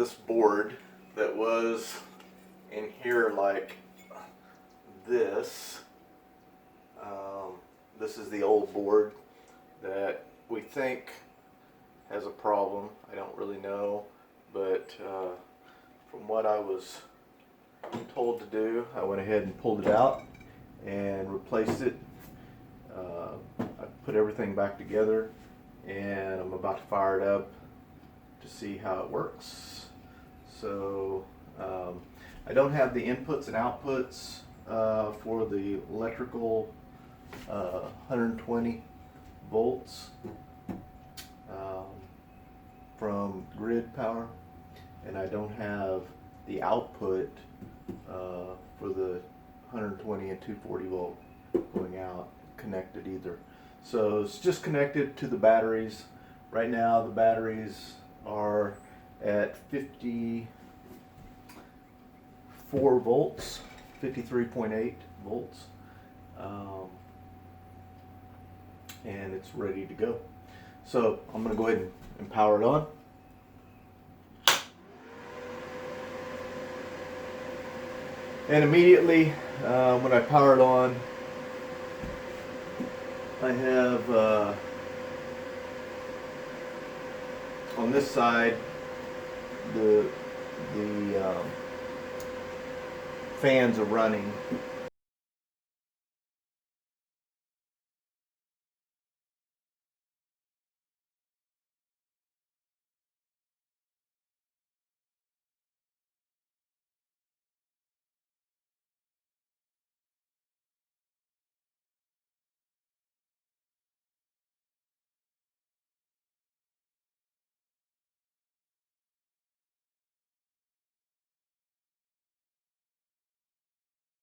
this board that was in here like this. This is the old board that we think has a problem. I don't really know, but from what I was told to do, I went ahead and pulled it out and replaced it. I put everything back together and I'm about to fire it up to see how it works. So I don't have the inputs and outputs for the electrical 120 volts from grid power, and I don't have the output for the 120 and 240 volt going out connected either. So it's just connected to the batteries. Right now the batteries are at 54 volts, 53.8 volts, and it's ready to go. So I'm going to go ahead and power it on. And immediately when I power it on, I have on this side the fans are running